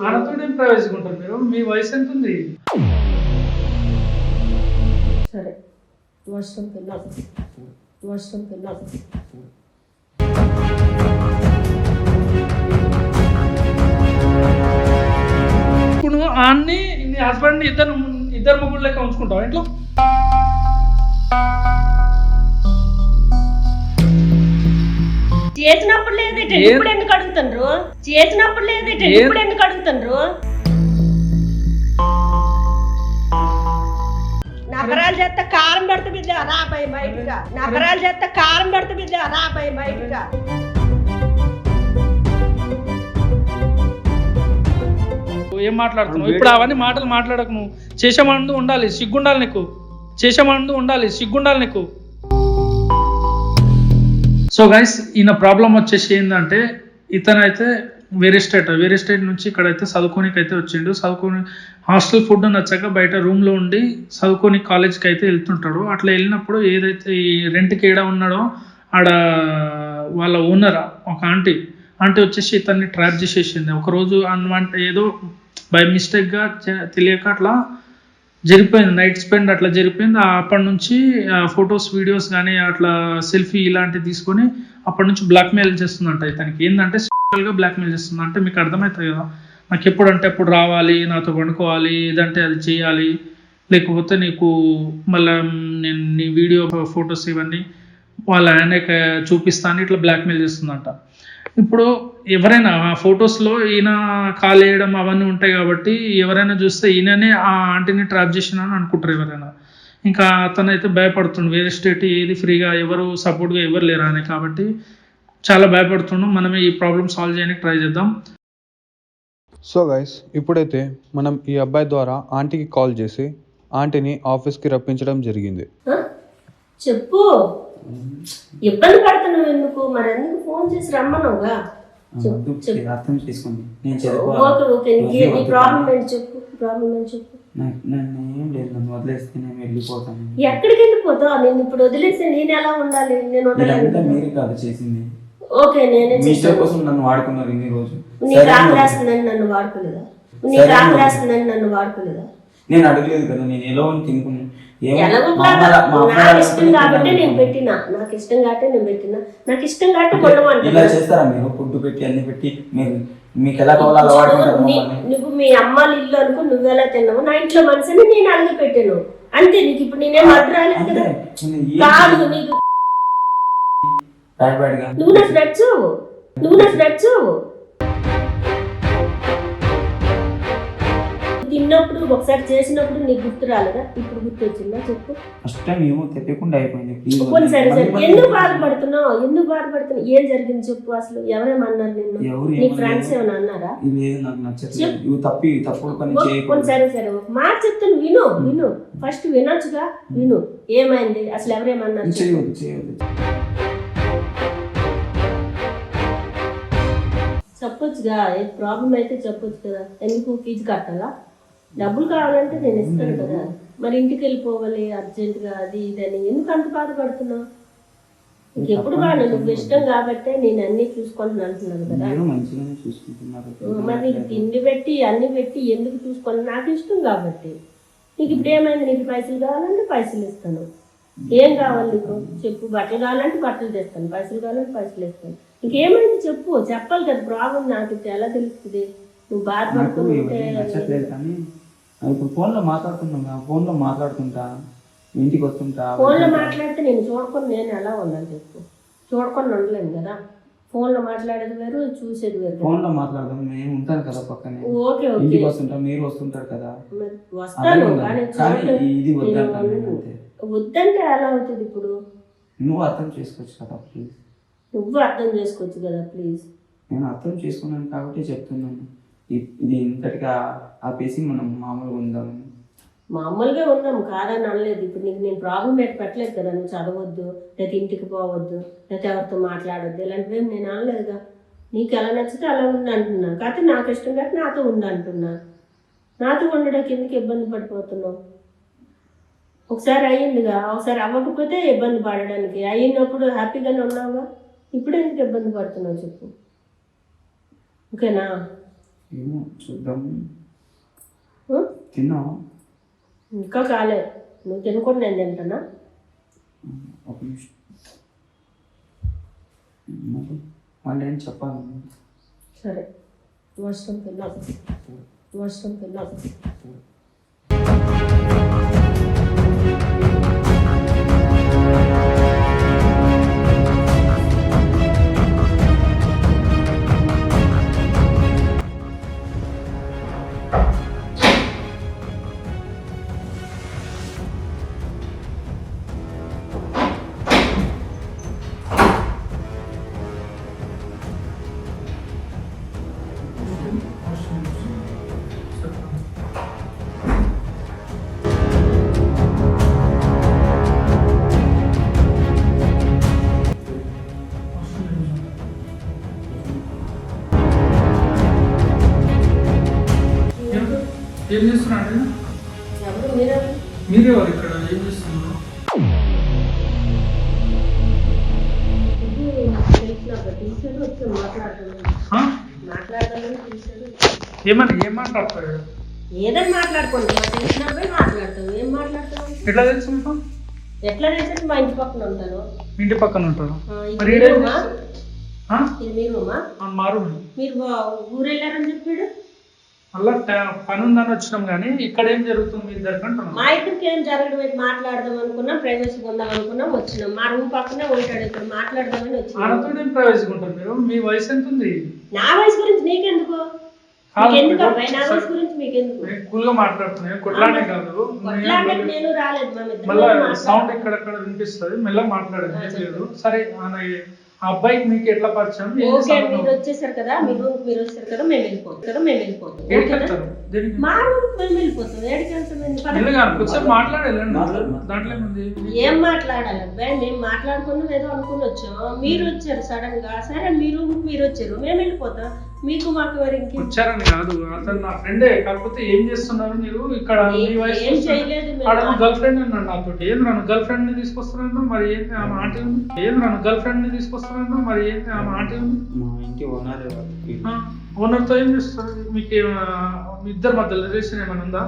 ఆడతోనే ప్రవేశింటారు మీరు. మీ వయసు ఎంత ఉంది? సరే వర్షం పిల్లలు ఇప్పుడు ఆన్ని నీ హస్బెండ్ ఇద్దరు ముగ్గురు లెక్క ఉంచుకుంటావు ఇంట్లో? చేసినప్పుడు లేదేట ఇప్పుడు ఎందుకు అడుగుతుండ్రు? చేసినప్పుడు లేదేట ఇప్పుడు ఎందుకు అడుగుతుండ్రు? నకరాలు చేస్తే కారం పడుతు బిడ్డ రాబాయి బయటగా. నకరాలు చేస్తే కారం పడుతు బిడ్డ రాబాయి బయటగా. ఏం మాట్లాడుతున్నావు ఇప్పుడు? అవన్నీ మాటలు మాట్లాడకు. నువ్వు చేసేమందు ఉండాలి, సిగ్గుండాలి నీకు. చేసేమందు ఉండాలి, సిగ్గుండాలి నీకు. సో గైస్, ఈయన ప్రాబ్లం వచ్చేసి ఏంటంటే, ఇతనైతే వేరే స్టేట్ నుంచి ఇక్కడైతే చదువుకోనికి అయితే వచ్చిండు. చదువుకొని హాస్టల్ ఫుడ్ నచ్చాక బయట రూమ్లో ఉండి చదువుకొని కాలేజ్కి అయితే వెళ్తుంటాడు. అట్లా వెళ్ళినప్పుడు ఏదైతే ఈ రెంట్కి ఏడా ఉన్నాడో ఆడ వాళ్ళ ఓనర్ ఒక ఆంటీ వచ్చేసి ఇతన్ని ట్రాప్ చేసేసింది. ఒకరోజు అనమాట ఏదో బై మిస్టేక్గా తెలియక అట్లా జరిగిపోయింది. నైట్ స్పెండ్ అట్లా జరిగిపోయింది. అప్పటి నుంచి ఫొటోస్ వీడియోస్ కానీ అట్లా సెల్ఫీ ఇలాంటివి తీసుకొని అప్పటి నుంచి బ్లాక్మెయిల్ చేస్తుందంట. ఇతనికి ఏంటంటే గా బ్లాక్మెయిల్ చేస్తుంది. అంటే మీకు అర్థమవుతుంది కదా, నాకు ఎప్పుడంటే అప్పుడు రావాలి, నాతో పండుకోవాలి, ఏదంటే అది చేయాలి, లేకపోతే నీకు మళ్ళీ నేను నీ వీడియో ఫొటోస్ ఇవన్నీ వాళ్ళ ఆయనకి చూపిస్తాను, ఇట్లా బ్లాక్మెయిల్ చేస్తుందంట. ఇప్పుడు ఎవరైనా ఆ ఫొటోస్లో ఈయన కాల్ వేయడం అవన్నీ ఉంటాయి కాబట్టి ఎవరైనా చూస్తే ఈయననే ఆ ఆంటీని ట్రాప్ చేసినా అని అనుకుంటారు ఎవరైనా. ఇంకా అతనైతే భయపడుతుండు. వేరే స్టేట్ ఏది ఫ్రీగా ఎవరు సపోర్ట్గా ఎవరు లేరు అని, కాబట్టి చాలా భయపడుతున్నాం. మనమే ఈ ప్రాబ్లమ్ సాల్వ్ చేయడానికి ట్రై చేద్దాం. సో గైస్, ఇప్పుడైతే మనం ఈ అబ్బాయి ద్వారా ఆంటీకి కాల్ చేసి ఆంటీని ఆఫీస్కి రప్పించడం జరిగింది. చెప్పు, ఇబ్బంది పడుతున్నావు ఎందుకు? మరి ఎందుకు ఫోన్ చేసి రమ్మన్నావుగా? అర్థం చేసుకోండి. నీ ప్రాబ్లం ఏంటి చెప్పు. నన్ను ఏం లేదు, నన్ను వదిలేస్తే నేను వెళ్ళిపోతాను. ఎక్కడికి వెళ్ళిపోతావు? నేను ఇప్పుడు వదిలేస్తే నేను ఎలా ఉండాలి? నేను మీరే కాదు చేసింది. ఓకే, నేనే కోసం నన్ను వాడుకున్నారు ఇన్ని రోజు. నీకు రాక రాస్తుందని నన్ను వాడుకోలేదా? నేను అడగలేదు కదా, నేను ఎలా తినుకున్నాను. నాకు ఇష్టం కాబట్టి నేను పెట్టినా. నాకు ఇష్టం కాబట్టి ఇలా చేస్తారా మీరు? ఫుడ్ పెట్టి అన్ని పెట్టి మీకు ఎలా కావాలో నువ్వు మీ అమ్మ ఇల్లు అనుకో, నువ్వెలా తిన్నావు, నా ఇంట్లో మనిషిని నేను అల్లి పెట్టాను అంతే. నీకు ఇప్పుడు నేనేం అడ్రాలేదు కదా. కాదు, నీకు నువ్వు నాకు నచ్చావు. తిన్నప్పుడు ఒకసారి చేసినప్పుడు నీకు గుర్తు రాలేదా? ఇప్పుడు గుర్తు వచ్చిందా చెప్పు. సరే ఎందుకు బాధపడుతున్నావు? ఏం జరిగింది చెప్పు. అసలు ఎవరేమన్నారు నిన్ను? నీ ఫ్రెండ్స్ ఏమైనా అన్నారా? సరే ఒక మాట చెప్తాను, విను. ఫస్ట్ వినొచ్చుగా, విను. ఏమైంది అసలు? ఎవరేమన్నారు? చెప్పొచ్చుగా, ఏ ప్రాబ్లం అయితే చెప్పొచ్చు కదా. ఎందుకు ఫీజు కట్టాలా? డబ్బులు కావాలంటే నేను ఇస్తాను కదా. మరి ఇంటికి వెళ్ళిపోవాలి అర్జెంటుగా, అది ఇదని ఎందుకు అంత బాధపడుతున్నావు? ఇంకెప్పుడు కాదు, నువ్వు ఇష్టం కాబట్టే నేను అన్ని చూసుకుంటున్నాను అంటున్నాను కదా. మరి నీకు తిండి పెట్టి అన్ని పెట్టి ఎందుకు చూసుకోవాలి? నాకు ఇష్టం కాబట్టి. నీకు ఇప్పుడు ఏమైంది? నీకు పైసలు కావాలంటే పైసలు ఇస్తాను. ఏం కావాలి నీకు చెప్పు. బట్టలు కావాలంటే బట్టలు తెస్తాను, పైసలు కావాలంటే పైసలు ఇస్తాను. ఇంకేమైంది చెప్పు. చెప్పాలి కదా. ప్రాబ్లం నాకు ఎలా తెలుస్తుంది? నువ్వు బాధపడుతుంటే ఇప్పుడు ఫోన్లో మాట్లాడుతుంటా ఇంటికి వస్తుంటా. ఫోన్లో మాట్లాడితే నేను చూడకుండా నేను ఎలా ఉండాలి చెప్పు? చూడకుండా ఉండలేను కదా. ఫోన్లో మాట్లాడేది వేరు, చూసేది వేరు. ఫోన్లో మాట్లాడదాం, నేను ఉంటాను కదా పక్కనే. ఓకే, ఇంటికి వస్తుంటా, మీరు వస్తుంటారు కదా. వస్తాను కానీ ఇది వద్దంటే ఎలా అవుతుంది? ఇప్పుడు నువ్వు అర్థం చేసుకోవచ్చు కదా ప్లీజ్. నేను అర్థం చేసుకున్నాను కాబట్టి చెప్తున్నాను. ఇది ఇంతటిగా ఆపేసి మనం మామూలుగా ఉన్నాం కాదని అనలేదు. ఇప్పుడు నీకు నేను ప్రాబ్లం పెట్టలేదు కదా. నువ్వు చదవద్దు, లేకపోతే ఇంటికి పోవద్దు, లేకపోతే ఎవరితో మాట్లాడొద్దు, ఇలాంటివి నేను అనలేదుగా. నీకు ఎలా నచ్చితే అలా ఉండి అంటున్నా. కాకపోతే నాకు ఇష్టం కాబట్టి నాతో ఉండి అంటున్నా. నాతో ఉండడానికి ఎందుకు ఇబ్బంది పడిపోతున్నావు? ఒకసారి అయ్యిందిగా, ఒకసారి అవ్వకపోతే ఇబ్బంది పడడానికి. అయినప్పుడు హ్యాపీగానే ఉన్నావుగా, ఇప్పుడు ఎందుకు ఇబ్బంది పడుతున్నావు చెప్పు. ఓకేనా? ఏమో చూద్దాము. ఆ? తిన్నావా? ఇంకా కాలే. నువ్వు తినకుండా నేను తింటానా? ఒక నిమిషం. మళ్ళీ ఏం చెప్పాలి? సరే, వర్షం తిన్నాను. వర్షం తిన్నాను. ఏం చేస్తున్నాడు? ఎవరు మీరే? మీరేవారు ఇక్కడ ఏం చేస్తున్నారు? తెలిసిన టీచర్ వచ్చి మాట్లాడదామని టీచర్ ఏం మాట్లాడతాడు? ఏదని మాట్లాడుకోండి. మా తెలిసినప్పుడు మాట్లాడతావు. ఏం మాట్లాడతావు? ఎట్లా తెలుసు మీకు? ఎట్లా తెలిసి మా ఇంటి పక్కన ఉంటాను. ఇంటి పక్కన ఉంటారు. ఇది మరి మీ ఈడేం రూమా? చేస్తాడు? ఇది మీ రూమా? మారు మీరు ఊరు వెళ్ళారని చెప్పాడు. మళ్ళా పని ఉందని వచ్చినాం కానీ ఇక్కడ ఏం జరుగుతుంది మీ ఇద్దరికి అంటున్నాం. మా ఇద్దరికి ఏం జరగడం అయితే మాట్లాడదాం అనుకున్నాం, ప్రైవసీ పొందాం అనుకున్నాం, వచ్చినాం. మా రూమ్ పక్కనే ఉంటాడు, ఇక్కడ మాట్లాడదామని వచ్చినాం. ఆనతో ఏం ప్రైవసీ ఉంటారు మీరు? మీ వయసు ఎంత ఉంది? నా వయసు గురించి నీకెందుకు? మీకెందుకు అబ్బాయి? నా వయసు గురించి మీకెందుకు? కూల్ గా మాట్లాడుతున్నాయి, కొట్లాడే కాదు. కొట్లాడడానికి నేను రాలేదు. మా మళ్ళా ఇద్దరు సౌండ్ ఎక్కడెక్కడ వినిపిస్తుంది, మెల్లగా మాట్లాడేది ఏం లేదు. సరే, ఆ అబ్బాయికి మీకు ఎట్లా పరిచయం? ఓకే, మీరు వచ్చేసారు కదా, మీ రూమ్ మీరు వచ్చారు కదా, మేము వెళ్ళిపోతాం. ఏడికెళ్తారు? దేనికి? మా రూమ్ మేము వెళ్ళిపోతాం. కూర్చొని మాట్లాడేదండి, దాంట్లో ఏముంది? ఏం మాట్లాడాలి అబ్బాయి? మేము మాట్లాడుకున్నాం, ఏదో అనుకుని వచ్చాం. మీరు వచ్చారు సడన్ గా. సరే, మీ రూమ్ మీరు వచ్చారు, మేము వెళ్ళిపోతాం. మీకు మాకు ఎవరికి వచ్చారని కాదు, అతను నా ఫ్రెండే. కాకపోతే ఏం చేస్తున్నారు మీరు ఇక్కడ? ఏం చేయలేదు. గర్ల్ ఫ్రెండ్ అన్నాడు నాతో. ఏం నన్ను గర్ల్ ఫ్రెండ్ ని తీసుకొస్తున్నాను, మరి ఏంటి ఆమె ఆంటీ ఉంది? ఏం నన్ను గర్ల్ ఫ్రెండ్ ని తీసుకొస్తున్నాను, మరి ఏంటి ఆమె ఆంటీ ఉంది? మా ఇంటి ఓనర్ ఓనర్ తో ఏం చేస్తారు? మీకు మీ ఇద్దరి మధ్య రిలేషన్ ఏమైనా ఉందా?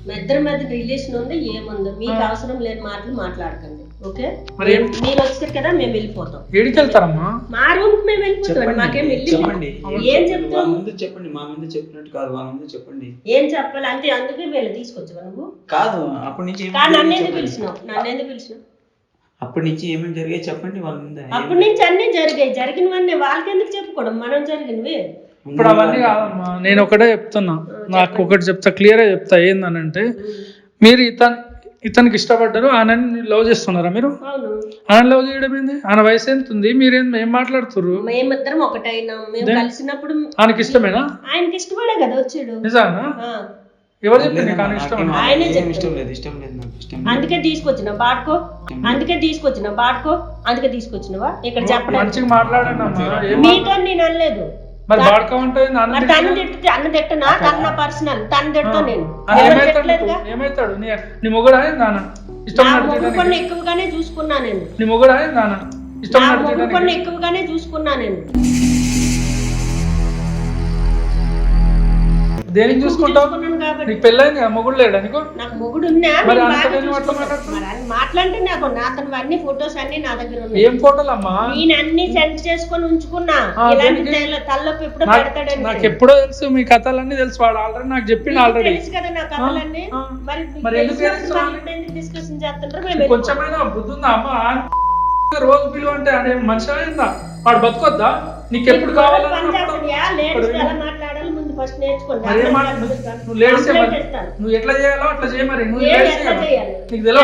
మా ఇద్దరి మధ్య రిలేషన్ ఉంది, ఏముందో మీకు అవసరం లేని మాటలు మాట్లాడకండి. ఓకే, మరి మీరు వచ్చారు కదా, మేము వెళ్ళిపోతాం. ఏడికి వెళ్తారమ్మా? మా రూమ్ కి మేము వెళ్ళిపోతాం. మాకేం చెప్పండి. ఏం చెప్తాం? ముందు చెప్పండి. మా ముందు చెప్పినట్టు కాదు, వాళ్ళ ముందు చెప్పండి. ఏం చెప్పాలి అంతే. అందుకే వీళ్ళు తీసుకొచ్చావా నువ్వు? కాదు, అప్పటి నుంచి నన్నేందుకు పిలిచినావు? అప్పటి నుంచి ఏమేమి జరిగాయి చెప్పండి వాళ్ళ ముందు. అప్పటి నుంచి అన్ని జరిగాయి. జరిగినవన్నీ వాళ్ళకి ఎందుకు చెప్పుకోవడం? మనం జరిగినవి. ఇప్పుడు అవన్నీ కాదమ్మా, నేను ఒకటే చెప్తున్నా. నాకు ఒకటి చెప్తా, క్లియర్ గా చెప్తా. ఏందనంటే, మీరు ఇతనికి ఇష్టపడ్డారు, ఆయనని లవ్ చేస్తున్నారా మీరు? అవును. ఆయన లవ్ చేయడం ఏంది? ఆయన వయసు ఎంత ఉంది? ఏం మాట్లాడుతున్నారు? మేమిద్దరం ఒకటైనాం. మేము కలిసినప్పుడు ఆయనకి ఇష్టమేనా? ఆయనకి ఇష్టపడే కదా వచ్చాడు. నిజానా? ఎవరు చెప్పింది నీకు ఆయన ఇష్టం? ఆయనే ఇష్టం లేదు నాకు ఇష్టం. అందుకే తీసుకొచ్చిన బాడుకో. అందుకే తీసుకొచ్చినవా? ఇక్కడ చెప్పలేదు. మంచిగా మాట్లాడండి. మీతో నేను అనలేదు. మరి బాడుకో అంటే అన్న తిట్టనా? తన నా పర్సనల్, తను తిడతా నేను. ఏమైతాడు? నీ మొగుడు ఆయన నాన్న ఇష్టం కొన్ని ఎక్కువగానే చూసుకున్నా నేను. నీ మొగుడు ఆయన నాన్న ఇష్టం కొన్ని ఎక్కువగానే చూసుకున్నా నేను. దేనికి చూసుకుంటావు? నీకు పెళ్ళైంది, మొగుడు లేడా నీకు? నాకు మొగుడు ఉన్నా మాట్లాడితే నాకు అతను అన్ని ఫొటోస్ అన్ని నా దగ్గర ఉన్నాయి. ఏం ఫోటోలు అమ్మా? నేను అన్ని సెండ్ చేసుకొని ఉంచుకున్నా. తల్లొప్పి ఎప్పుడో పెడతాడని నాకు ఎప్పుడో తెలుసు. మీ కథలన్నీ తెలుసు. వాడు ఆల్రెడీ నాకు చెప్పిండు. ఆల్రెడీ తెలుసు కదా నా కథలన్నీ. మరి ఎందుకు డిస్కషన్ చేస్తుంటారు? కొంచెమైనా బుద్ధి ఉందా అమ్మా? రోజు పిలువ అంటే అదే మనిషి అయిందా? వాడు బతుకొద్దా? నీకు ఎప్పుడు కావాలి? నువ్వు ఎట్లా చేయాలో అట్లా చేయ. మరి నువ్వు నీకు తెలియదా?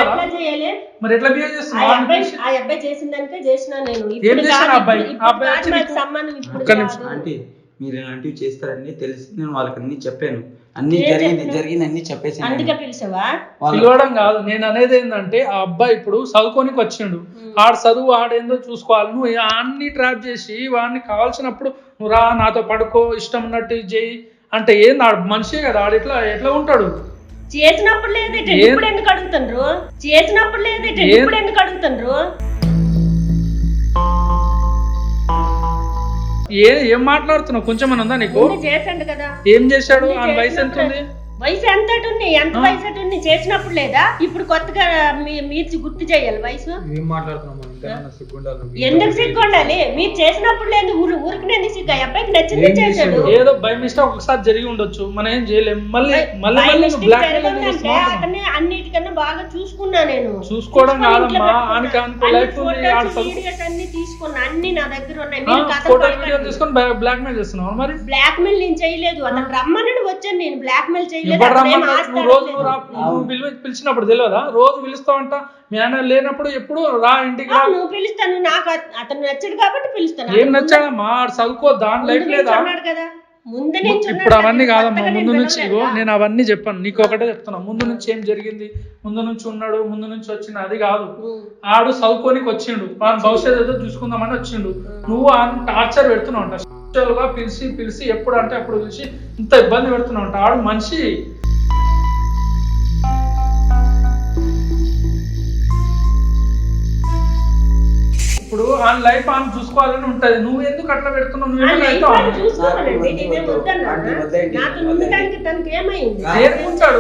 మరి ఎట్లా బిహేవ్ చేస్తున్నావు? ఆ అబ్బాయి చేసిన దానికే చేసినా నేను. ఏం చేశాను అబ్బాయి? సంబంధం ఆంటీ, మీరు ఇలాంటివి చేస్తారని తెలిసి నేను వాళ్ళకి అన్ని చెప్పాను. అన్ని జరిగింది అన్ని చెప్పేసాను. అందుకే పిలిచావా? పిలవడం కాదు, నేను అనేది ఏంటంటే, ఆ అబ్బాయి ఇప్పుడు చదువుకోనికి వచ్చిండు. ఆడు చదువు ఆడేందో చూసుకోవాలి. నువ్వు అన్ని ట్రాప్ చేసి వాడిని కావాల్సినప్పుడు నువ్వు రా, నాతో పడుకో, ఇష్టం ఉన్నట్టు చెయ్యి అంటే ఏంది? ఆడు మనిషే కదా. ఆడు ఎట్లా ఉంటాడు? చేసినప్పుడు లేదేంటి? ఇప్పుడు ఎందుకు అడుగుతుండ్రు? ఇప్పుడు ఎందుకు అడుగుతుండ్రు? ఏం మాట్లాడుతున్నావు? కొంచెం అని ఉందా నీకు? ముందు చేసండి కదా. ఏం చేశాడు? ఆ వయసు ఎంత ఉంది? వయసు ఎంత ఉంది? ఎంత వయసు ఉంది? చేసినప్పుడు లేదా? ఇప్పుడు కొత్తగా మీరు గుర్తు చేయాలి వయసు. ఏం మాట్లాడుతున్నావు? ఎందుకు సిగ్గుండాలి? మీరు చేసినప్పుడు లేదు, ఊరికి సిగ్గు. అబ్బాయికి నచ్చింది చేశాడు. ఏదో బై మిస్టేక్ ఒకసారి జరిగి ఉండొచ్చు, మనం ఏం చేయలేము. మళ్ళీ అతన్ని అన్నిటికన్నా బాగా చూసుకున్నా నేను. చూసుకోవడం కాదమ్మా, లైఫ్ వీడియోస్ అన్ని తీసుకున్నా, అన్ని నా దగ్గర ఉన్నాయి. ఫోటో వీడియో తీసుకొని బ్లాక్ మెయిల్ చేస్తున్నావు. మరి బ్లాక్ మెయిల్ నేను చేయలేదు, అతను రమ్మని వచ్చాను, నేను బ్లాక్ మెయిల్ చేయలేదు. పిలిచినప్పుడు తెలియదా? రోజు పిలుస్తావంట, మీ ఆయన లేనప్పుడు ఎప్పుడు రా ఇంటికి రా. నువ్వు పిలుస్తాను, నాకు అతను నచ్చాడు కాబట్టి పిలుస్తాను. ఏం నచ్చాడమ్మా? చదువుకో, దాని లైఫ్ లేదా? కదా ముందు నుంచి. ఇప్పుడు అవన్నీ కాదమ్మా, ముందు నుంచి నేను అవన్నీ చెప్పాను, నీకు ఒకటే చెప్తున్నా. ముందు నుంచి ఏం జరిగింది, ముందు నుంచి ఉన్నాడు, ముందు నుంచి వచ్చిండు, అది కాదు. ఆడు చదువుకోనికి వచ్చిండు, వాని భవిష్యత్తు ఏదో చూసుకుందామని వచ్చిండు. నువ్వు ఆ టార్చర్ పెడుతున్నావు అంట, పిలిచి ఎప్పుడు అంటే అప్పుడు పిలిచి ఇంత ఇబ్బంది పెడుతున్నావు అంట. ఆడు మనిషి. ఇప్పుడు ఆ లైఫ్ ఆమె చూసుకోవాలని ఉంటది, నువ్వు ఎందుకు అట్లా పెడుతున్నావు? ఏర్కుంటాడు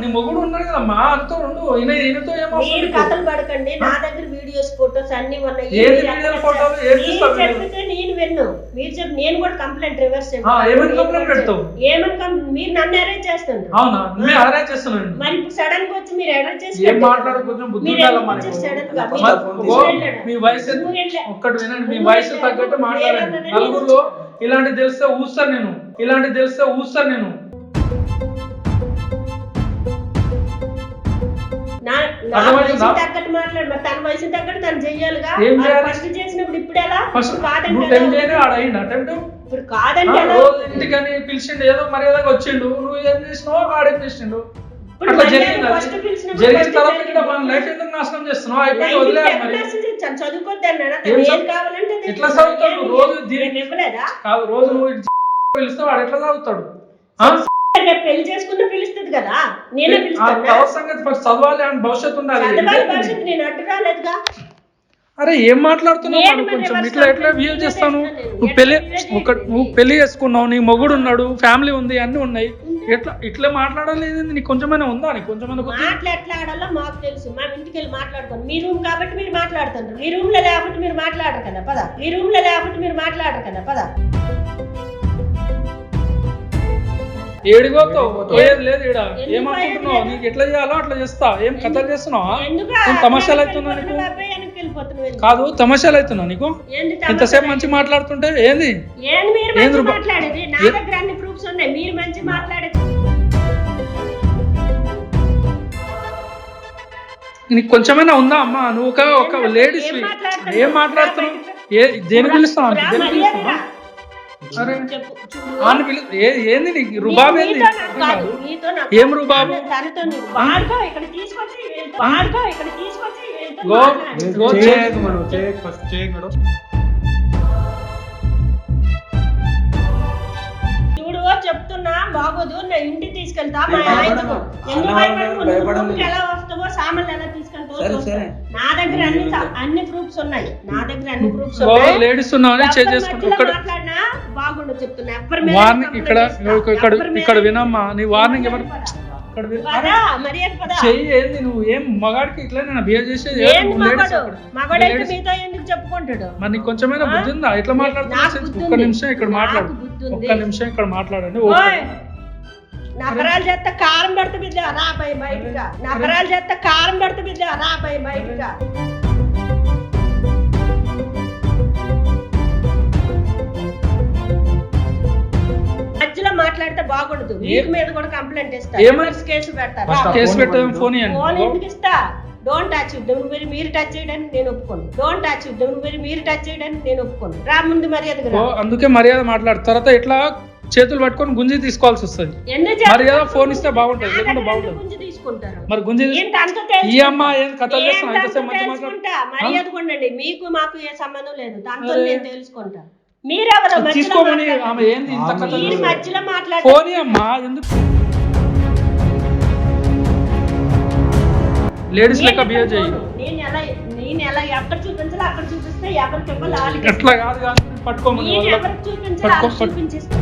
నీ మొగుడు ఉన్నాడు కదమ్మా, అంతా ఉండు. ఈయనతో ఏమో కథలు పడకండి. నా దగ్గర వీడియోస్ ఫోటోస్ అన్ని ఉన్నాయి. నేను విన్ను, మీరు చెప్పి నేను కూడా కంప్లైంట్ రివర్స్ ఏమని మీరు నన్ను అరేంజ్ చేస్తాను. అవునా? మీరు అరేంజ్ చేస్తున్నాను. మరి ఇప్పుడు సడన్ గా వచ్చి మీరు అరేంజ్ చేసి మీ వయసు ఒక్కటి వినండి, మీ వయసు తగ్గట్టు మాట్లాడండి. నలుగురులో ఇలాంటి తెలిస్తే ఊస్తాను నేను. తగ్గట్టు మాట్లాడు. మరి తన వయసు తగ్గట్టు తను చెయ్యాలిగా. ఫస్ట్ చేసినప్పుడు ఇప్పుడు ఎలా? ఇప్పుడు కాదండి, ఇంటికని పిలిచిండు, ఏదో మర్యాదగా వచ్చిండు, నువ్వు ఏం చేసినావు? ఆడే పిలిచిండు. అట్లా జరిగిన తర్వాత లైఫ్ ఎందుకు నాశనం చేస్తున్నావు? అయిపోయి వదిలేదు. మరి ఎట్లా చదువుతాడు? రోజు కాదు, రోజు నువ్వు పిలిస్తే వాడు ఎట్లా చదువుతాడు? పెళ్లి చేసుకున్న పిలుస్తుంది కదా, నేనే సంగతి చదవాలి అని భవిష్యత్తు ఉండాలి. నేను అడ్డు రాలేదుగా. అరే ఏం మాట్లాడుతున్నావు? కొంచెం ఎట్లా బిహేవ్ చేస్తాను? నువ్వు పెళ్లి చేసుకున్నావు, నీ మొగుడు ఉన్నాడు, ఫ్యామిలీ ఉంది, అన్ని ఉన్నాయి. ఇట్లా మాట్లాడలేదు నీకు కొంచెమైనా ఉందా? నీకు కొంచెమైనా మాట్లాడాలో మాకు తెలుసు. మా ఇంటికి వెళ్ళి మాట్లాడుకోండి. మీ రూమ్ కాబట్టి మీరు మాట్లాడుతున్నారు. మీ రూమ్ లో లేకపోతే మీరు మాట్లాడరు కదా. పద ఏడిపోతావు, పోయేది లేదు. ఈడ ఏమనుకుంటున్నావు? నీకు ఎట్లా చేయాలో అట్లా చేస్తా. ఏం కథలు చేస్తున్నావా? తమాషాలు అవుతున్నా నీకు? కాదు, తమాషాలు అవుతున్నా నీకు? ఇంతసేపు మంచి మాట్లాడుతుంటే ఏంది? నీకు కొంచెమైనా ఉందా అమ్మా? నువ్వు ఒక లేడీస్ ఏం మాట్లాడుతున్నావు? దేని పిలుస్తావు? ఏంది నీకు రుబాబు? ఏంది ఏం రుబాబు? చెప్తున్నా బాగోదు, నా ఇంటికి తీసుకెళ్తా. ఎలా వస్తావో సామాన్లు ఎలా తీసుకెళ్తావో నా దగ్గర అన్ని ప్రూఫ్స్ ఉన్నాయి. లేడీస్ మాట్లాడినా బాగుండదు చెప్తున్నా. ఇక్కడ వినమ్మా, నీ వార్నింగ్ ఎవరు చెయ్యి? నువ్వు ఏం మగాడికి ఇట్లా బిహేవ్ చేసేది? ఎందుకు చెప్పుకుంటాడు? మరి నీకు కొంచెమైనా బుద్ధి ఉందా? ఇట్లా మాట్లాడుతున్నా. ఒక్క నిమిషం ఇక్కడ మాట్లాడండి. నగరాలు చేస్తే కారం పడుతు బిడ్డ రాబాయి బయటగా. మధ్యలో మాట్లాడితే బాగుండదు. వీటి మీద కూడా కంప్లైంట్ ఇస్తా, కేసు పెడతారు. ఫోన్ ఎందుకు ఇస్తా? డోంట్ టచ్ మీరు టచ్ చేయడానికి నేను ఒప్పుకోను. మీరు టచ్ చేయడానికి నేను ఒప్పుకోను. రా ముందు మర్యాద. అందుకే మర్యాద మాట్లాడు. తర్వాత ఇట్లా చేతులు పట్టుకొని గుంజి తీసుకోవాల్సి వస్తుంది. మర్యాద ఫోన్ ఇస్తే బాగుంటది, లేకుంటే బాగుంటది. మరి గుంజి ఈ అమ్మ ఏం కథ చేస్తున్నా? మర్యాద కొండండి. మీకు మాకు ఏ సంబంధం లేదు, దాంతో నేను తెలుసుకుంటా. తీసుకోమని ఆమె ఏంది ఇంత కథ? మధ్యలో మాట్లాడు. పోనీ అమ్మా, ఎందుకు లేడీస్ లెక్క బిహేవ్ చేయి. నేను ఎలా ఎక్కడ చూపించాలో అక్కడ చూపిస్తే ఎవరికి ఇవ్వాలి వాళ్ళకి ఎట్లా కాదు కానీ పట్టుకోమని నేను వాళ్ళ- ఎవరికి చూపించాలో వాళ్ళకి చూపించేస్తాను.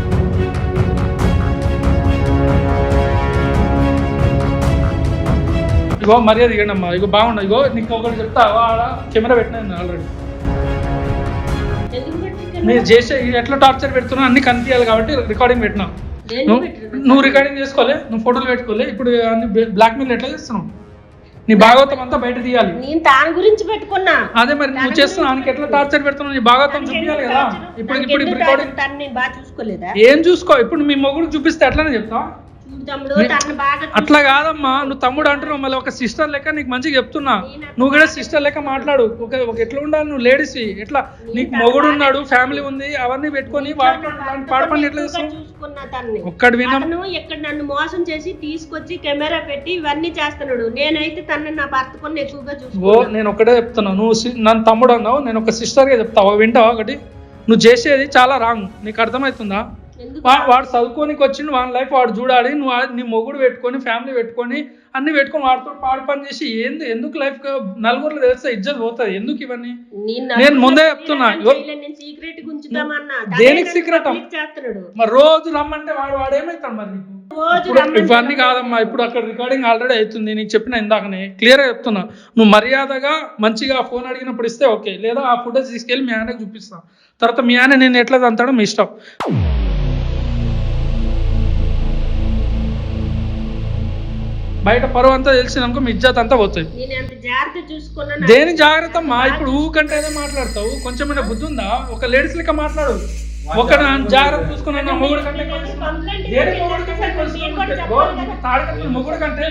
ఇగో మర్యాద ఇవ్వండి అమ్మా, ఇగో బాగుండదు. ఇగో నీకు ఒకటి చెప్తా, ఆడ కెమెరా పెట్టినా ఆల్రెడీ. ఎందుకు పెట్టి మీరు చేసే ఎట్లా టార్చర్ పెడుతున్నా అన్ని కనిపించాలి కాబట్టి రికార్డింగ్ పెట్టినా. నువ్వు రికార్డింగ్ చేసుకోలే, నువ్వు ఫోటోలు పెట్టుకోలే, ఇప్పుడు అన్ని బ్లాక్మెయిల్ ఎట్లా చేస్తున్నావు? నీ భాగవతం అంతా బయట తీయాలి. నేను దాని గురించి పెట్టుకున్నా. అదే మరి నువ్వు చేస్తున్నావు, ఆయనకి ఎట్లా టార్చర్ పెడుతున్నావు, నీ భాగవతం చూపించాలి కదా. ఇప్పుడు రికార్డింగ్ నేను బాగా చూసుకోలేదా? ఏం చూసుకో, ఇప్పుడు మీ మొగుడు చూపిస్తే ఎట్లానే చెప్తావా? చూడు తమ్ముడు, తనని బాగా అట్లా కాదమ్మా, నువ్వు తమ్ముడు అంటున్నావు, మళ్ళీ ఒక సిస్టర్ లెక్క నీకు మంచిగా చెప్తున్నా. నువ్వు కూడా సిస్టర్ లెక్క మాట్లాడు. ఒక ఎట్లా ఉండాలి, నువ్వు లేడీస్ ఎట్లా, నీకు మొగుడు ఉన్నాడు, ఫ్యామిలీ ఉంది, అవన్నీ పెట్టుకొని పాడపని ఎట్లా చేస్తావు? చూసుకున్నా తనని. ఒక్కడి విన్నాం. అతను ఇక్కడ నన్ను మోసం చేసి తీసుకొచ్చి కెమెరా పెట్టి ఇవన్నీ చేస్తున్నాడు. నేనైతే తనని నా భర్త కొన్ని ఎక్కువగా ఓ చూసుకున్నా. నేను ఒకటే చెప్తున్నా, నువ్వు నన్ను తమ్ముడు అన్నావు, నేను ఒక సిస్టర్గా చెప్తావా? వింటావా? ఒకటి, నువ్వు చేసేది చాలా రాంగ్, నీకు అర్థమవుతుందా? ఎందుకు? వాడు చదువుకోనికి వచ్చిండు, వాడి లైఫ్ వాడు చూడాలి. నువ్వు నీ మొగుడు పెట్టుకొని ఫ్యామిలీ పెట్టుకొని అన్ని పెట్టుకొని వాడితో పాడు పని చేసి ఎందుకు లైఫ్ నలుగురిలో తెలిస్తే ఇజ్జత్ పోతుంది? ఎందుకు ఇవన్నీ? నేను ముందే చెప్తున్నా. నేను సీక్రెట్ గుంచుతామన్నా. దేనికి సీక్రెట్? చేస్తున్నాడు. మరి రోజు రమ్మంటే వాడు ఏమవుతాడు మరి నీకు? ఇవన్నీ కాదమ్మా, ఇప్పుడు అక్కడ రికార్డింగ్ ఆల్రెడీ అవుతుంది. నీకు చెప్పిన ఇందాకనే క్లియర్గా చెప్తున్నా. నువ్వు మర్యాదగా మంచిగా ఫోన్ అడిగినప్పుడు ఇస్తే ఓకే, లేదా ఆ ఫుటేజ్ తీసుకెళ్ళి మీ ఆయనకు చూపిస్తా. తర్వాత మీ ఆయన నేను ఎట్లా అంటాడో మీ ఇష్టం. బయట పరువు అంతా తెలిసిందనుకో మీ ఇజ్జత్ అంతా పోతుంది. నేను ఎంత జాగ్రత్త చూసుకున్నా. దేని జాగ్రత్త అమ్మా? ఇప్పుడు ఊకంటే ఏదో మాట్లాడతావు, కొంచెమైనా బుద్ధి ఉందా? ఒక లేడీస్ లెక్క మాట్లాడు. ఒక జాగ్రత్త చూసుకున్నా మొగుడు కంటే మొగుడు కంటే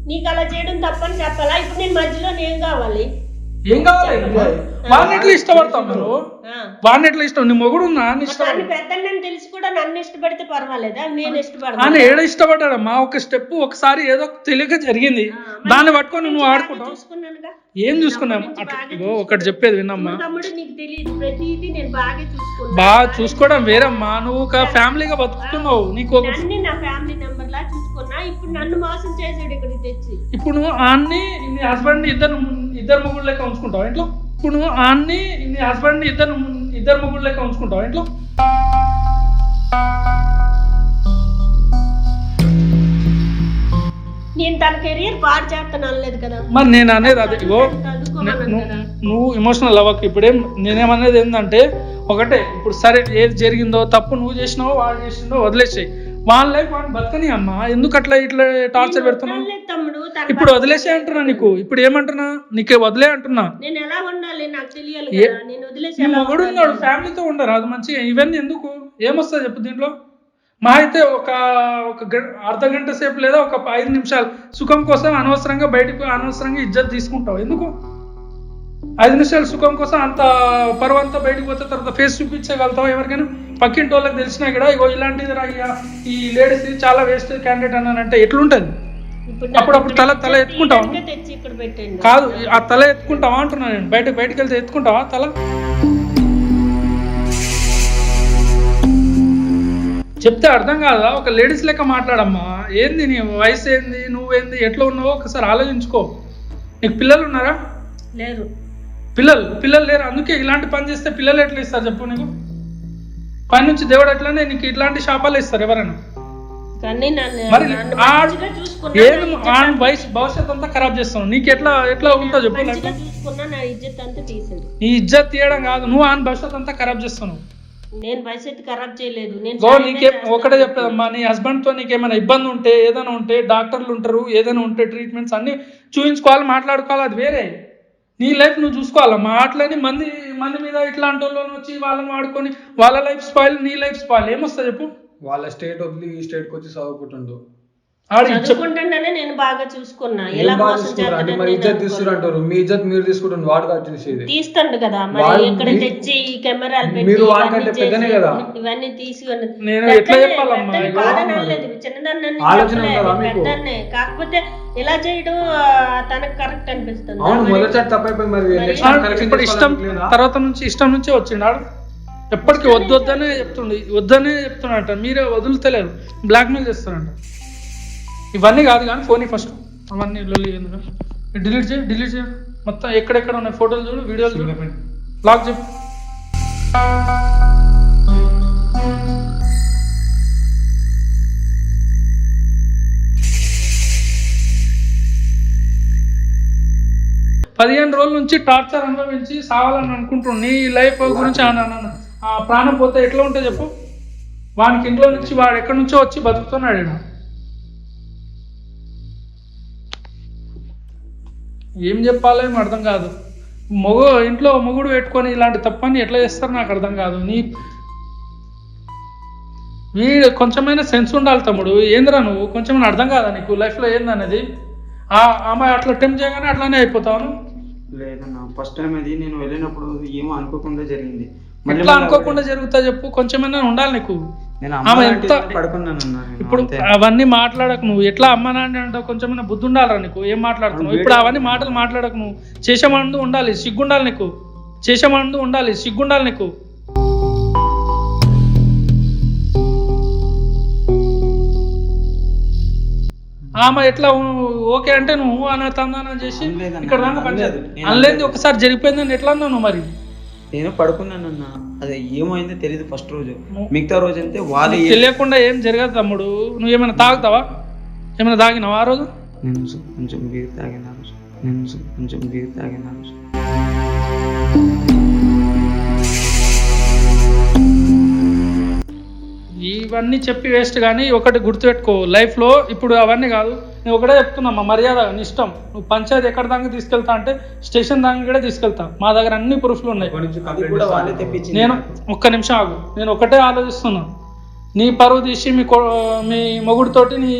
నీకు అలా చేయడం తప్పని చెప్పాలా? ఇప్పుడు నేను మధ్యలో నేను కావాలి. ఏం కావాలి? వాడిని ఎట్లా ఇష్టపడతావు మీరు? వాడిని ఎట్లా ఇష్టం? నీ మొగుడు ఉన్నా ఇష్టం పెద్దని తెలిసి కూడా నన్ను ఇష్టపడితే పర్వాలేదా? నేను ఆయన ఇష్టపడతాను. ఏడ ఇష్టపడ్డాడమ్మా? ఒక స్టెప్ ఒకసారి ఏదో తెలియక జరిగింది, దాన్ని పట్టుకొని నువ్వు ఆడుకుంటావు. చూసుకున్నానుగా. ఏం చూసుకున్నావు? ఇగో ఒకటి చెప్పేది విన్నమ్మా, తమ్ముడు నీకు తెలియదు, ప్రతిదీ నేను బాగా చూసుకున్నా. బాగా చూసుకోవడం వేరమ్మా. నువ్వు ఒక ఫ్యామిలీగా బతుకుతున్నావు, నీకు అన్ని నా ఫ్యామిలీ మెంబర్ లా చూసుకున్నా. ఇప్పుడు నన్ను మోసం చేసాడు ఇక్కడికి తెచ్చి. ఇప్పుడు నువ్వు ఆన్ని నీ హస్బెండ్ ఇద్దరు మొగుడు లెక్క ఉంచుకుంటావు ఇంట్లో? ఇప్పుడు నువ్వు ఆన్ని నీ హస్బెండ్ ఇద్దరు మొగుడు లెక్క ఉంచుకుంటావు ఇంట్లో? నేను తన కెరీర్ పాడు చేస్తాను అనలేదు కదా. మరి నేను అనేది అదే. ఇగో నువ్వు ఎమోషనల్ అవ్వకు. ఇప్పుడేం నేనేమనేది ఏంటంటే ఒకటే, ఇప్పుడు సరే ఏది జరిగిందో తప్పు నువ్వు చేసినావో వాడు చేసిందో వదిలేసాయి. వాళ్ళ లైఫ్ వాడిని బతకని అమ్మా, ఎందుకు అట్లా ఇట్లా టార్చర్ పెడుతున్నావు? తమ్ముడు ఇప్పుడు వదిలేసే అంటున్నా నీకు. ఇప్పుడు ఏమంటున్నా? నీకే వదిలే అంటున్నా. నేను ఎలా ఉండాలి నాకు తెలియాలి కదా. నేను వదిలేసి నీ మొగుడు ఉన్నాడు, ఫ్యామిలీతో ఉండరు, అది మంచిగా. ఇవన్నీ ఎందుకు? ఏమొస్తుంది చెప్పు దీంట్లో? మా అయితే ఒక అర్ధ గంట సేపు లేదా ఒక 5 నిమిషాలు సుఖం కోసం అనవసరంగా బయటకు అనవసరంగా ఇజ్జత్ తీసుకుంటావు ఎందుకు? 5 నిమిషాలు సుఖం కోసం అంత పరువు అంతా బయటకు పోతే తర్వాత ఫేస్ చూపించగలుగుతావు ఎవరికైనా? పక్కింటి వాళ్ళకి తెలిసినా కూడా ఇగో ఇలాంటిది ఈ లేడీస్ చాలా వేస్ట్ క్యాండిడేట్ అన్నానంటే ఎట్లుంటది? అప్పుడప్పుడు తల ఎత్తుకుంటావా? కాదు, ఆ తల ఎత్తుకుంటావా అంటున్నా నేను. బయటకు వెళ్తే ఎత్తుకుంటావా తల? చెప్తే అర్థం కాదా? ఒక లేడీస్ లెక్క మాట్లాడమ్మా. ఏంది నీ వయసు ఏంది, నువ్వేంది, ఎట్లా ఉన్నావో ఒకసారి ఆలోచించుకో. నీకు పిల్లలు ఉన్నారా? లేరు. పిల్లలు లేరు, అందుకే ఇలాంటి పని చేస్తే పిల్లలు ఎట్లా ఇస్తారు చెప్పు? నీకు పని నుంచి దేవుడు ఎట్లానే నీకు ఇట్లాంటి శాపాలు ఇస్తారు ఎవరైనా? మరి భవిష్యత్ అంతా ఖరాబ్ చేస్తాను. నీకు ఎట్లా ఉంటుందో చెప్పు? నీ ఇజ్జత్ తీయడం కాదు, నువ్వు ఆయన భవిష్యత్ అంతా ఖరాబ్ చేస్తున్నావు. నేను భవిష్యత్తు ఖరాబ్ చేయలేదు. ఒకటే చెప్పేదమ్మా, నీ హస్బెండ్ తో నీకేమైనా ఇబ్బంది ఉంటే, ఏదైనా ఉంటే డాక్టర్లు ఉంటారు, ఏదైనా ఉంటే ట్రీట్మెంట్స్ అన్ని చూపించుకోవాలి, మాట్లాడుకోవాలి, అది వేరే. నీ లైఫ్ నువ్వు చూసుకోవాలా. మాటలని మంది మీద ఇట్లాంటి వాళ్ళని వచ్చి వాళ్ళని వాడుకొని వాళ్ళ లైఫ్ స్పాయిల్, నీ లైఫ్ స్పాయిల్. ఏమొస్తుంది చెప్పు? వాళ్ళ స్టేట్ వదిలి ఈ స్టేట్ కి వచ్చి చదువుకుంటుండు. చదువుకుంటుంటేనే నేను బాగా చూసుకున్నా. ఎలా మోసం చేస్తాడు? మరి ఇజ్జత్ తీసుకుంటారు, మీ ఇజ్జత్ మీరు తీసుకుంటారు, వాడు కాదు తీసేది. తీస్తాడు కదా మరి. ఇక్కడ తెచ్చి కెమెరాలు పెట్టి మీరు వాడికంటే పెద్దనే కదా ఇవన్నీ తీసుకొని. నేను ఎట్లా చెప్పాలమ్మా? చిన్నదాన్ని ఆలోచన ఉండాలా మీకు? పెద్దన్నే, కాకపోతే ఇలా చేయడం తనకు కరెక్ట్ అనిపిస్తుంది. అవును, మొదటిసారి తప్పైపోయి మరి ఇప్పుడు ఇష్టం తర్వాత నుంచి ఇష్టం నుంచే వచ్చిండు. ఎప్పటికీ వద్దనే చెప్తున్నాడంట. మీరే వదులుతలేరు, బ్లాక్మెయిల్ చేస్తారంట. ఇవన్నీ కాదు కానీ ఫోన్ ఫస్ట్ అవన్నీ డిలీట్ చేయ మొత్తం ఎక్కడెక్కడ ఉన్నాయి ఫోటోలు చూడు, వీడియోలు చూడు, బ్లాగ్ చెప్పు. పదిహేను రోజుల నుంచి టార్చర్ అనుభవించి సావాలని అనుకుంటున్నాను. నీ లైఫ్ గురించి ఆ ప్రాణం పోతే ఎట్లా ఉంటుంది చెప్పు. వానికి ఇంట్లో నుంచి వాడు ఎక్కడి నుంచో వచ్చి బతుకుతున్నాడు ఈడ. ఏం చెప్పాలో ఏం అర్థం కాదు. ఇంట్లో మొగుడు పెట్టుకొని ఇలాంటి తప్పని ఎట్లా చేస్తారో నాకు అర్థం కాదు. వీడు కొంచెమైనా సెన్స్ ఉండాలి తమ్ముడు. ఏందిరా నువ్వు కొంచెం అర్థం కాదా నీకు లైఫ్లో ఏందనేది? ఆమె అట్లా టెంప్ట్ చేయగానే అట్లానే అయిపోతాను. లేదన్నా ఫస్ట్ టైం అది నేను వెళ్ళినప్పుడు ఏమో అనుకోకుండా జరిగింది. ఎట్లా అనుకోకుండా జరుగుతా చెప్పు, కొంచెమైనా ఉండాలి నీకు. ఆమె ఎంత ఇప్పుడు అవన్నీ మాట్లాడకు నువ్వు. ఎట్లా అమ్మ నాన్న అంటావు, కొంచెమైనా బుద్ధి ఉండాలరా నీకు. ఏం మాట్లాడుతున్నావు ఇప్పుడు? అవన్నీ మాటలు మాట్లాడకు నువ్వు. చేసేమందు ఉండాలి, సిగ్గుండాలి నీకు. చేసేమందు ఉండాలి, సిగ్గుండాలి నీకు. ఆమె ఎట్లా ఓకే అంటే నువ్వు అన్న తందానం చేసి ఇక్కడ దాకా పనిచేయదు. అనలేదు ఒకసారి జరిగిపోయిందని ఎట్లా అన్నావు నువ్వు? మరి నేను పడుకున్నానన్నా, అదే ఏమైందో తెలియదు ఫస్ట్ రోజు. మిగతా రోజు అంటే వాళ్ళు తెలియకుండా ఏం జరగదు తమ్ముడు. నువ్వు ఏమైనా తాగుతావా? ఏమైనా తాగినావా ఆ రోజు? నేను కొంచెం బీర్ తాగిన రోజు, కొంచెం బీర్ తాగిన రోజు. ఇవన్నీ చెప్పి వేస్ట్. కానీ ఒకటి గుర్తుపెట్టుకో లైఫ్లో, ఇప్పుడు అవన్నీ కాదు, నేను ఒకటే చెప్తున్నా, మా మర్యాద నీ ఇష్టం. నువ్వు పంచాయతీ ఎక్కడ దాకా తీసుకెళ్తా అంటే స్టేషన్ దాకా కూడా తీసుకెళ్తా. మా దగ్గర అన్ని ప్రూఫ్లు ఉన్నాయి. నేను ఒక్క నిమిషం ఆగు. నేను ఒకటే ఆలోచిస్తున్నా, నీ పరువు తీసి మీ మొగుడితోటి నీ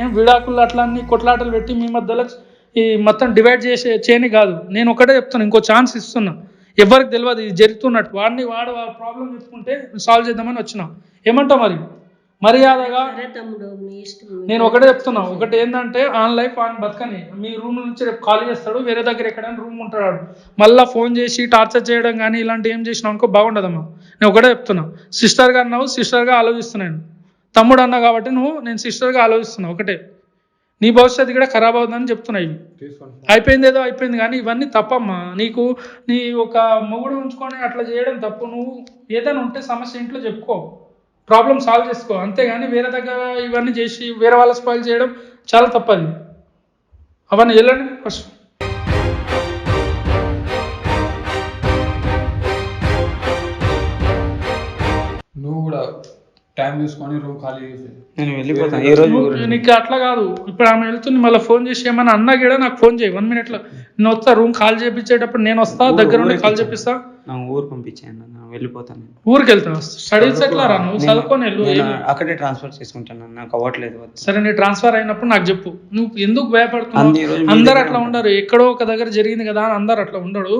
ఏం విడాకులు అట్లా అన్ని కొట్లాటలు పెట్టి మీ మధ్యలో ఈ మొత్తం డివైడ్ చేయని కాదు. నేను ఒకటే చెప్తున్నా, ఇంకో ఛాన్స్ ఇస్తున్నా. ఎవరికి తెలియదు ఇది జరుగుతున్నట్టు. వాడు ప్రాబ్లం చెప్పుకుంటే సాల్వ్ చేద్దామని వచ్చినా. ఏమంటావు మరి? మర్యాదగా నేను ఒకటే చెప్తున్నా. ఒకటి ఏంటంటే ఆన్ లైఫ్ ఆన్ బతకని. మీ రూమ్ నుంచి రేపు ఖాళీ చేస్తాడు, వేరే దగ్గర ఎక్కడైనా రూమ్ ఉంటాడు, మళ్ళీ ఫోన్ చేసి టార్చర్ చేయడం కానీ ఇలాంటి ఏం చేసినావు అనుకో బాగుండదమ్మా. నేను ఒకటే చెప్తున్నా. సిస్టర్గా అన్నావు, సిస్టర్గా ఆలోచిస్తున్నాను. తమ్ముడు అన్నావు కాబట్టి నేను సిస్టర్గా ఆలోచిస్తున్నా. ఒకటే, నీ భవిష్యత్తు కూడా ఖరాబ్ అవుతుందని చెప్తున్నా. ఇవి అయిపోయింది ఏదో అయిపోయింది, కానీ ఇవన్నీ తప్పమ్మా. నీ ఒక మొగుడు ఉంచుకొని అట్లా చేయడం తప్పు. నువ్వు ఏదైనా ఉంటే సమస్య ఇంట్లో చెప్పుకో, ప్రాబ్లం సాల్వ్ చేసుకో. అంతేగాని వేరే దగ్గర ఇవన్నీ చేసి వేరే వాళ్ళ స్పాయిల్ చేయడం చాలా తప్పది. అవన్నీ వెళ్ళండి ఫస్ట్. నువ్వు కూడా టైం తీసుకొని రూమ్ ఖాళీ చేసి నేను వెళ్ళిపోతాను ఈ రోజు. నీకు అట్లా కాదు. ఇప్పుడు ఆమె వెళ్తుంది, మళ్ళీ ఫోన్ చేసి ఏమన్నా అన్నా కూడా నాకు ఫోన్ చేయి 1 minute. నేను వస్తా, రూమ్ కాల్ చేయించేటప్పుడు నేను వస్తా, దగ్గర ఉండి కాల్ చేపిస్తా. నా ఊరు పంపించాను, వెళ్ళిపోతాను. ఊరికి వెళ్తాను. స్టడీస్ ఎట్లా రా? నువ్వు చదువుకొని వెళ్ళు. అక్కడే ట్రాన్స్ఫర్ చేసుకుంటాను, నాకు అవ్వట్లేదు. సరే, నీ ట్రాన్స్ఫర్ అయినప్పుడు నాకు చెప్పు. నువ్వు ఎందుకు భయపడుతున్నావు? అందరు అట్లా ఉండరు. ఎక్కడో ఒక దగ్గర జరిగింది కదా అని అందరు అట్లా ఉండరు.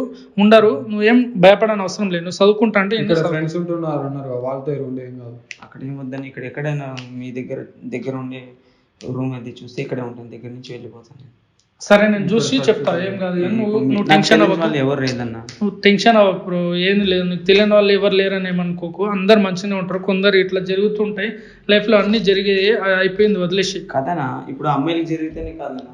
నువ్వేం భయపడని అవసరం లేదు. నువ్వు చదువుకుంటా అంటే ఫ్రెండ్స్ ఉంటున్నారు, వాళ్ళతో ఏం కాదు. అక్కడ ఏం వద్దని ఇక్కడ ఎక్కడైనా మీ దగ్గర ఉండే రూమ్ అది చూస్తే ఇక్కడే ఉంటాను, దగ్గర నుంచి వెళ్ళిపోతాను. సరే, నేను చూసి చెప్తా, ఏం కాదు. నువ్వు టెన్షన్ అవ్వకు. ఎవరు లేదన్నా, నువ్వు టెన్షన్ అవ్వకు బ్రో. ఏం లేదు, నీకు తెలియని వాళ్ళు ఎవరు లేరని ఏమనుకోకు. అందరు మంచిగానే ఉంటారు. కొందరు ఇట్లా జరుగుతుంటాయి లైఫ్లో, అన్ని జరిగే అయిపోయింది, వదిలేసి. కదనా ఇప్పుడు అమ్మాయిలకు జరిగితేనే కాదన్నా,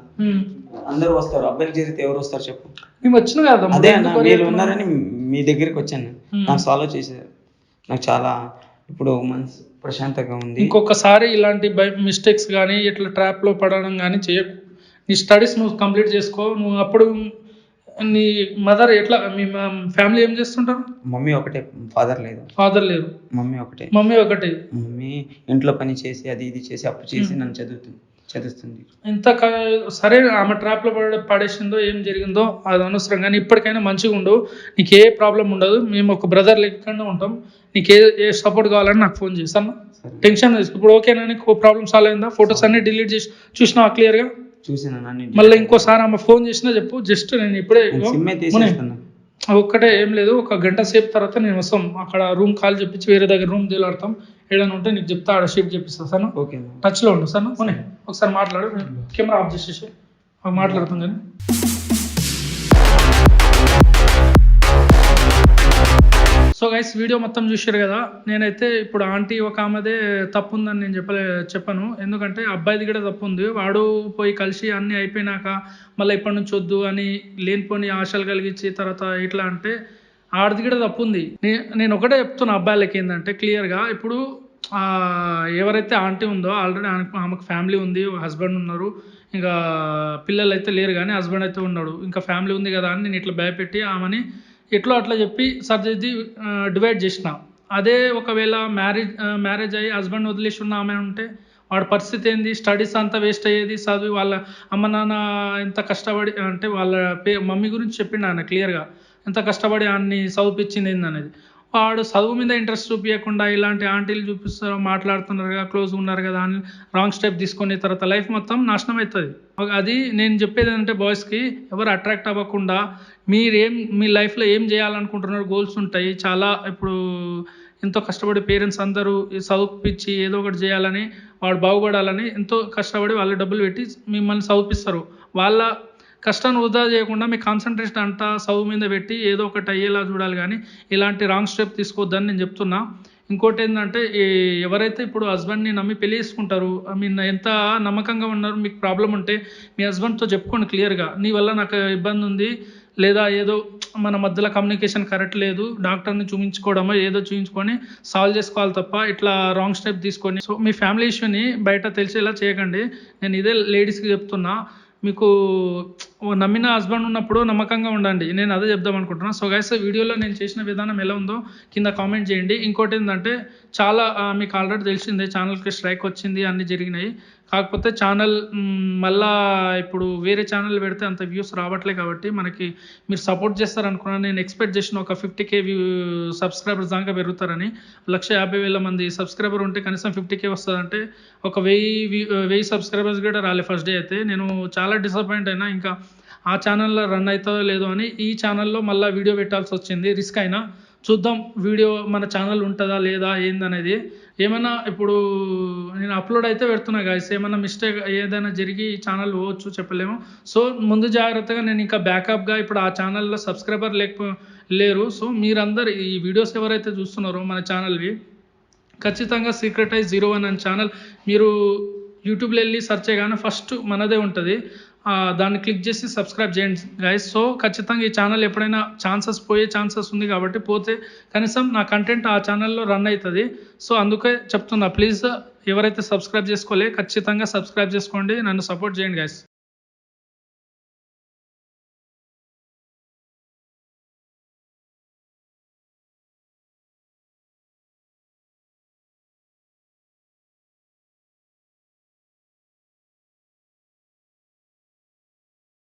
అందరు వస్తారు. అబ్బాయిలకు జరిగితే ఎవరు వస్తారు చెప్పు? మేము వచ్చిన కదా, అదే అన్న, మీరు ఉన్నారని మీ దగ్గరికి వచ్చాను. నాకు సాల్వ్ చేసేది. నాకు చాలా ఇప్పుడు మనసు ప్రశాంతంగా ఉంది. ఇంకొకసారి ఇలాంటి మిస్టేక్స్ కానీ ఇట్లా ట్రాప్లో పడడం కానీ చేయకు. నీ స్టడీస్ నువ్వు కంప్లీట్ చేసుకో. నువ్వు అప్పుడు నీ మదర్ ఎట్లా, మీ ఫ్యామిలీ ఏం చేస్తుంటారు? మమ్మీ ఒకటే, ఫాదర్ లేదు. ఫాదర్ లేరు, మమ్మీ ఒకటే. మమ్మీ ఇంట్లో పని చేసి అది ఇది చేసి అప్పు చేసి నన్ను చదువుతుంది. ఇంత సరే, ఆమె ట్రాప్లో పడేసిందో ఏం జరిగిందో అది అనవసరం. కానీ ఇప్పటికైనా మంచిగా ఉండవు, నీకు ఏ ప్రాబ్లం ఉండదు. మేము ఒక బ్రదర్ లెక్కనే ఉంటాం. నీకు ఏ సపోర్ట్ కావాలని నాకు ఫోన్ చేస్తాను. టెన్షన్ తీసుకో. ఇప్పుడు ఓకేనా? నీకు ప్రాబ్లం సాల్వ్ అయిందా? ఫొటోస్ అన్ని డిలీట్ చేసి చూసినావా క్లియర్గా? చూసాను. మళ్ళీ ఇంకోసారి ఆమె ఫోన్ చేసినా చెప్పు. జస్ట్ నేను ఇప్పుడే ఒక్కటే, ఏం లేదు, 1 గంట సేపు తర్వాత నేను వస్తాం. అక్కడ రూమ్ కాల్ చెప్పించి వేరే దగ్గర రూమ్ తేలాడతాం. ఏదైనా ఉంటే నీకు చెప్తా, ఆడ షిఫ్ట్ చేపిస్తా సార్. ఓకే, టచ్లో ఉండు సార్. ఒకసారి మాట్లాడు, కెమెరా ఆఫ్ చేసేసి మాట్లాడతాం. కానీ సో గైస్ వీడియో మొత్తం చూశారు కదా. నేనైతే ఇప్పుడు ఆంటీ ఒక ఆమెదే తప్పు ఉందని నేను చెప్పను. ఎందుకంటే అబ్బాయిది కూడా తప్పు ఉంది. వాడు పోయి కలిసి అన్నీ అయిపోయినాక మళ్ళీ ఇప్పటి నుంచి వద్దు అని లేనిపోని ఆశలు కలిగించి తర్వాత ఇట్లా అంటే ఆడిది కూడా తప్పు ఉంది. నేను ఒకటే చెప్తున్నా అబ్బాయిలకి ఏంటంటే క్లియర్గా, ఇప్పుడు ఎవరైతే ఆంటీ ఉందో ఆల్రెడీ ఆమెకు ఫ్యామిలీ ఉంది, హస్బెండ్ ఉన్నారు, ఇంకా పిల్లలు అయితే లేరు కానీ హస్బెండ్ అయితే ఉన్నాడు, ఇంకా ఫ్యామిలీ ఉంది కదా అని నేను ఇట్లా భయపెట్టి ఆమెని ఎట్లా అట్లా చెప్పి సర్జరీ డివైడ్ చేసిన. అదే ఒకవేళ మ్యారేజ్ అయ్యి హస్బెండ్ వదిలేసి ఉన్న ఆమె ఉంటే వాడి పరిస్థితి ఏంది? స్టడీస్ అంతా వేస్ట్ అయ్యేది, చదివి వాళ్ళ అమ్మ నాన్న ఎంత కష్టపడి, అంటే వాళ్ళ మమ్మీ గురించి చెప్పిండు ఆయన క్లియర్గా, ఎంత కష్టపడి ఆయన్ని చదివిపించింది ఏందనేది. వాడు చదువు మీద ఇంట్రెస్ట్ చూపించకుండా ఇలాంటి ఆంటీలు చూపిస్తారు, మాట్లాడుతున్నారు కదా, క్లోజ్ ఉన్నారు కదా అని రాంగ్ స్టెప్ తీసుకొని తర్వాత లైఫ్ మొత్తం నాశనం అవుతుంది. అది నేను చెప్పేది ఏంటంటే బాయ్స్కి ఎవరు అట్రాక్ట్ అవ్వకుండా మీ లైఫ్లో ఏం చేయాలనుకుంటున్నారు, గోల్స్ ఉంటాయి చాలా. ఇప్పుడు ఎంతో కష్టపడి పేరెంట్స్ అందరూ చదివిపించి ఏదో ఒకటి చేయాలని, వాడు బాగుపడాలని ఎంతో కష్టపడి వాళ్ళు డబ్బులు పెట్టి మిమ్మల్ని చదివిపిస్తారు. వాళ్ళ కష్టాన్ని వృధా చేయకుండా మీ కాన్సన్ట్రేషన్ అంతా చదువు మీద పెట్టి ఏదో ఒకటి అయ్యేలా చూడాలి, కానీ ఇలాంటి రాంగ్ స్టెప్ తీసుకోవద్దని నేను చెప్తున్నా. ఇంకోటి ఏంటంటే ఎవరైతే ఇప్పుడు హస్బెండ్ని నమ్మి పెళ్లి చేసుకుంటారు, ఎంత నమ్మకంగా ఉన్నారు, మీకు ప్రాబ్లం ఉంటే మీ హస్బెండ్తో చెప్పుకోండి క్లియర్గా, నీ వల్ల నాకు ఇబ్బంది ఉంది, లేదా ఏదో మన మధ్యలో కమ్యూనికేషన్ కరెక్ట్ లేదు, డాక్టర్ని చూపించుకోవడమో ఏదో చూపించుకొని సాల్వ్ చేసుకోవాలి తప్ప ఇట్లా రాంగ్ స్టెప్ తీసుకొని సో మీ ఫ్యామిలీ ఇష్యూని బయట తెలిసేలా చేయకండి. నేను ఇదే లేడీస్కి చెప్తున్నా. మీకు నమ్మిన హస్బెండ్ ఉన్నప్పుడు నమ్మకంగా ఉండండి, నేను అదే చెప్దాం అనుకుంటున్నాను. సో గైస్ వీడియోలో నేను చేసిన విధానం ఎలా ఉందో కింద కామెంట్ చేయండి. ఇంకోటి ఏంటంటే చాలా మీకు ఆల్రెడీ తెలిసిందే, ఛానల్కి స్ట్రైక్ వచ్చింది, అన్నీ జరిగినాయి. కాకపోతే ఛానల్ మళ్ళా ఇప్పుడు వేరే ఛానల్ పెడితే అంత వ్యూస్ రావట్లే, కాబట్టి మనకి మీరు సపోర్ట్ చేస్తారనుకున్నాను. నేను ఎక్స్పెక్ట్ చేసిన ఒక 50K సబ్స్క్రైబర్స్ దాకా పెరుగుతారని. 150,000 మంది సబ్స్క్రైబర్ ఉంటే కనీసం 50K వస్తుందంటే ఒక 1000 సబ్స్క్రైబర్స్ కూడా రాలే ఫస్ట్ డే అయితే. నేను చాలా డిసప్పాయింట్ అయినా, ఇంకా ఆ ఛానల్లో రన్ అవుతుందో లేదో అని ఈ ఛానల్లో మళ్ళీ వీడియో పెట్టాల్సి వచ్చింది. రిస్క్ అయినా చూద్దాం వీడియో మన ఛానల్ ఉంటుందా లేదా ఏందనేది. ఏమైనా ఇప్పుడు నేను అప్లోడ్ అయితే పెడుతున్నా గాయస్, ఏమైనా మిస్టేక్ ఏదైనా జరిగి ఛానల్ పోవచ్చు, చెప్పలేము. సో ముందు జాగ్రత్తగా నేను ఇంకా బ్యాకప్గా ఇప్పుడు ఆ ఛానల్లో సబ్స్క్రైబర్ లేరు. సో మీరందరూ ఈ వీడియోస్ ఎవరైతే చూస్తున్నారో మన ఛానల్వి ఖచ్చితంగా Secretize01 అనే ఛానల్ మీరు యూట్యూబ్లో వెళ్ళి సెర్చ్ చేయగానే ఫస్ట్ మనదే ఉంటుంది, దాన్ని క్లిక్ చేసి సబ్స్క్రైబ్ చేయండి గైస్. సో ఖచ్చితంగా ఈ ఛానల్ ఎప్పుడైనా పోయే ఛాన్సెస్ ఉంది, కాబట్టి పోతే కనీసం నా కంటెంట్ ఆ ఛానల్లో రన్ అవుతుంది. సో అందుకే చెప్తున్నా, ప్లీజ్ ఎవరైతే సబ్స్క్రైబ్ చేసుకోలే ఖచ్చితంగా సబ్స్క్రైబ్ చేసుకోండి, నన్ను సపోర్ట్ చేయండి గైస్.